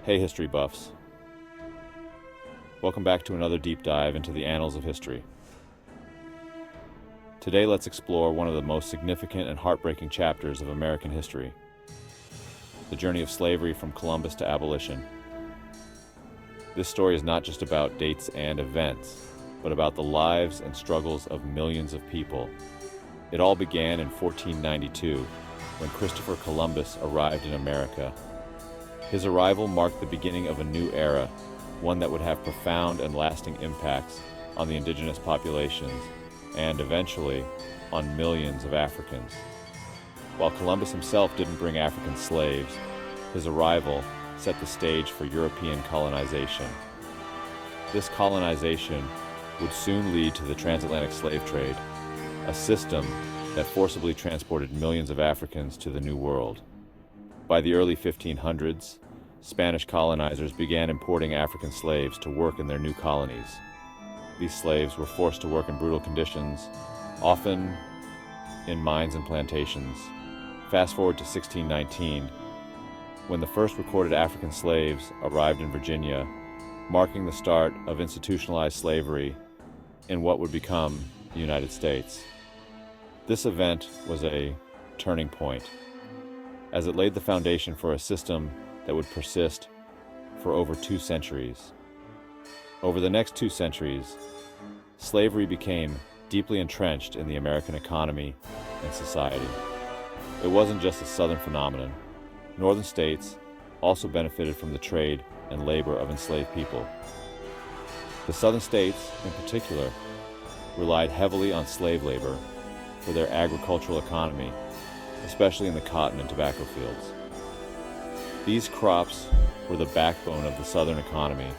Hey history buffs. Welcome back to another deep dive into the annals of history. Today let's explore one of the most significant and heartbreaking chapters of American history, the journey of slavery from Columbus to abolition. This story is not just about dates and events, but about the lives and struggles of millions of people. It all began in 1492, when Christopher Columbus arrived in America. His arrival marked the beginning of a new era, one that would have profound and lasting impacts on the indigenous populations and, eventually, on millions of Africans. While Columbus himself didn't bring African slaves, his arrival set the stage for European colonization. This colonization would soon lead to the transatlantic slave trade, a system that forcibly transported millions of Africans to the New World. By the early 1500s, Spanish colonizers began importing African slaves to work in their new colonies. These slaves were forced to work in brutal conditions, often in mines and plantations. Fast forward to 1619, when the first recorded African slaves arrived in Virginia, marking the start of institutionalized slavery in what would become the United States. This event was a turning point, as it laid the foundation for a system that would persist for over 2 centuries. Over the next 2 centuries, slavery became deeply entrenched in the American economy and society. It wasn't just a Southern phenomenon. Northern states also benefited from the trade and labor of enslaved people. The Southern states, in particular, relied heavily on slave labor for their agricultural economy, especially in the cotton and tobacco fields. These crops were the backbone of the Southern economy,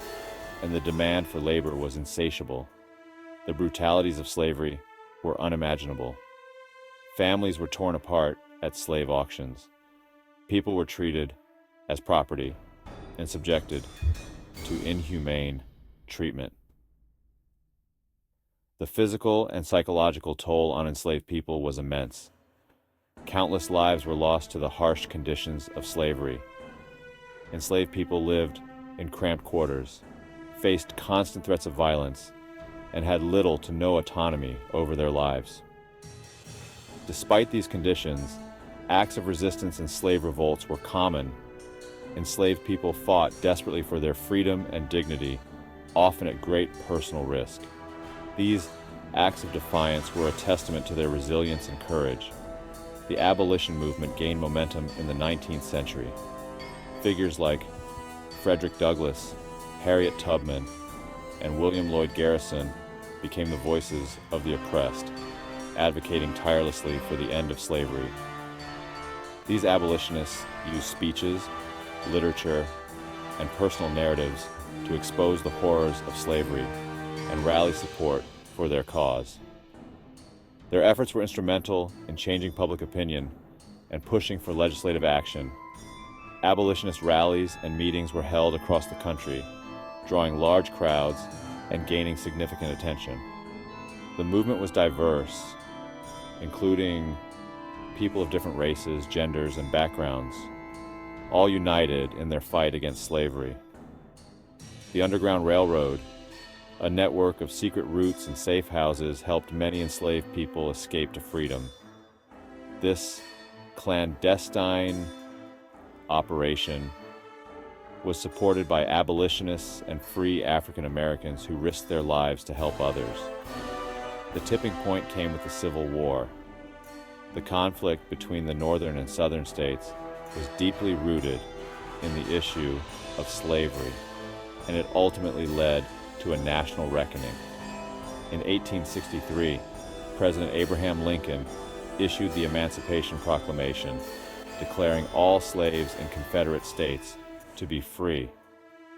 and the demand for labor was insatiable. The brutalities of slavery were unimaginable. Families were torn apart at slave auctions. People were treated as property and subjected to inhumane treatment. The physical and psychological toll on enslaved people was immense. Countless lives were lost to the harsh conditions of slavery. Enslaved people lived in cramped quarters, faced constant threats of violence, and had little to no autonomy over their lives. Despite these conditions, acts of resistance and slave revolts were common. Enslaved people fought desperately for their freedom and dignity, often at great personal risk. These acts of defiance were a testament to their resilience and courage. The abolition movement gained momentum in the 19th century. Figures like Frederick Douglass, Harriet Tubman, and William Lloyd Garrison became the voices of the oppressed, advocating tirelessly for the end of slavery. These abolitionists used speeches, literature, and personal narratives to expose the horrors of slavery and rally support for their cause. Their efforts were instrumental in changing public opinion and pushing for legislative action. Abolitionist rallies and meetings were held across the country, drawing large crowds and gaining significant attention. The movement was diverse, including people of different races, genders, and backgrounds, all united in their fight against slavery. The Underground Railroad, a network of secret routes and safe houses, helped many enslaved people escape to freedom. This clandestine operation was supported by abolitionists and free African Americans who risked their lives to help others. The tipping point came with the Civil War. The conflict between the northern and southern states was deeply rooted in the issue of slavery, and it ultimately led to a national reckoning. In 1863, President Abraham Lincoln issued the Emancipation Proclamation, declaring all slaves in Confederate states to be free.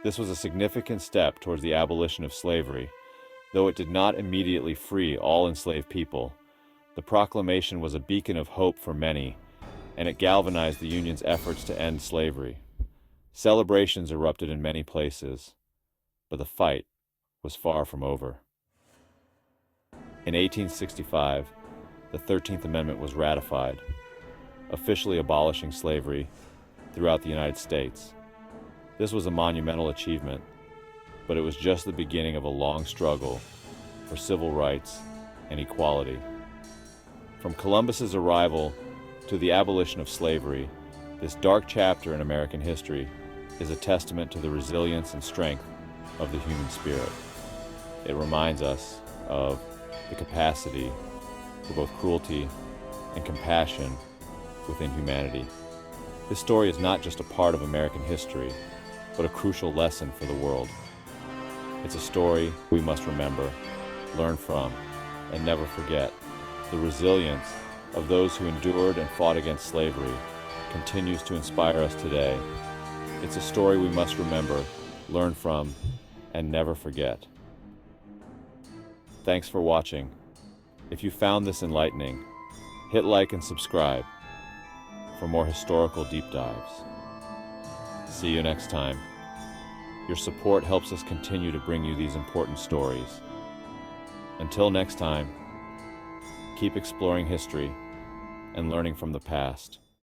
This was a significant step towards the abolition of slavery. Though it did not immediately free all enslaved people, the proclamation was a beacon of hope for many, and it galvanized the Union's efforts to end slavery. Celebrations erupted in many places, but the fight was far from over. In 1865, the 13th Amendment was ratified, officially abolishing slavery throughout the United States. This was a monumental achievement, but it was just the beginning of a long struggle for civil rights and equality. From Columbus's arrival to the abolition of slavery, this dark chapter in American history is a testament to the resilience and strength of the human spirit. It reminds us of the capacity for both cruelty and compassion within humanity. This story is not just a part of American history, but a crucial lesson for the world. It's a story we must remember, learn from, and never forget. The resilience of those who endured and fought against slavery continues to inspire us today. It's a story we must remember, learn from, and never forget. Thanks for watching. If you found this enlightening, hit like and subscribe for more historical deep dives. See you next time. Your support helps us continue to bring you these important stories. Until next time, keep exploring history and learning from the past.